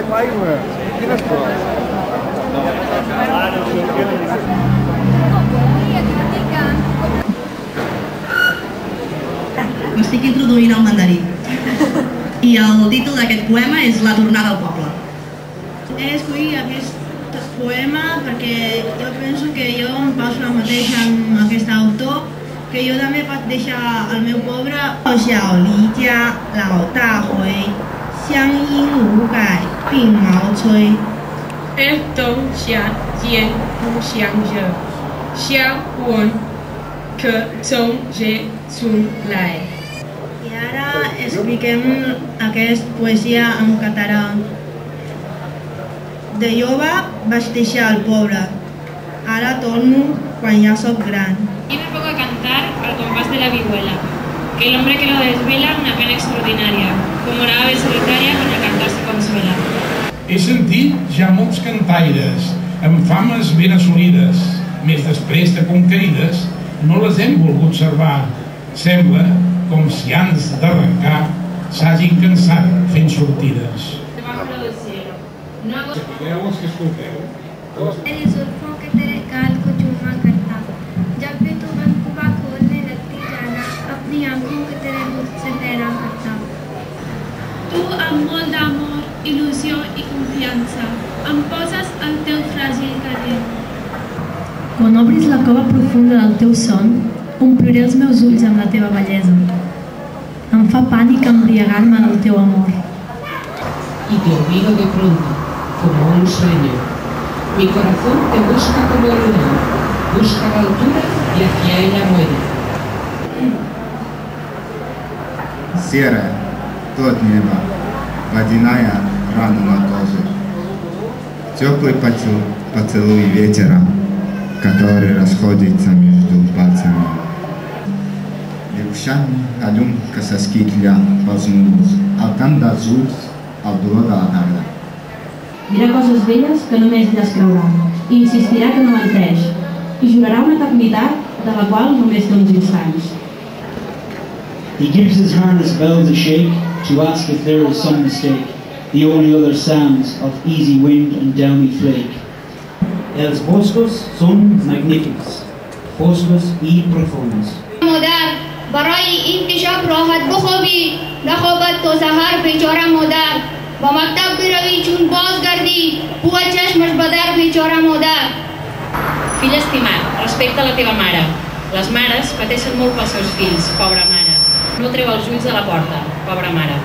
aigua. Quines coses? M'estic introduint al mandarí. I el títol d'aquest poema és La tornada al poble. He escollit aquest poema perquè jo penso que jo em passo el mateix amb aquest autor, que jo també vaig deixar el meu poble. Xiao li jia lao da hui, xiang yin wu gai, bing mao cui. El dong xia jian wu xiang zhe, xia wen ke zong zhe sun lai. I ara expliquem aquesta poesia en català. De jove vaig deixar el poble, ara torno quan ja soc gran. Y me pongo a cantar al compás de la vihuela, que el hombre que lo desvela una pena extraordinaria, como una ave solitaria con el cantar se consuela. He sentit ja molts cantaires, amb fames ben assolides, més després de conquerides, no les hem volgut observar. Sembla com si abans d'arrencar s'hagin cansat fent sortides. Sapigueu els que escolteu. तेरी जुल्फों के तेरे गाल को चूमा करता, जब भी तू मनकुबा खोलने लगती जाना, अपनी आंखों के तेरे मुझ से तैरा करता. Tu, amb molt d'amor, il·lusió i confiança, em poses al teu fràgil carrer. Quan obris la cova profunda del teu son, ompliré els meus ulls amb la teva bellesa. Em fa pànic embriagar-me del teu amor. Y te olvido de pronto, como un sueño. Mi corazón te busca como el uno, busca la altura y hacia ella muere. Серая, тот небо, водяная рана на коже. Теплый поцелуй ветера, который расходится между пальцами. Dibuixant a llum que s'esquitlla pels núvols, al camp dels ulls, al dolor de la tarda. Dirà coses velles que només ella es creurà, i insistirà que no menteix, i jurarà una eternitat de la qual només té uns instants. He gives his harness bells a shake to ask if there is some mistake, the only other sounds of easy wind and downy flake. Els boscos són magnífics, foscos i profunds. مادر برای این که شب راحت بخوابی، نخوابد تا سحر بیچاره مادر. با مکتب بروی چون بازگردی، بود چشمش به در بیچاره مادر. Fill estimat, respecta la teva mare. Les mares pateixen molt pels seus fills, pobra mare. No treu els ulls de la porta, pobra mare.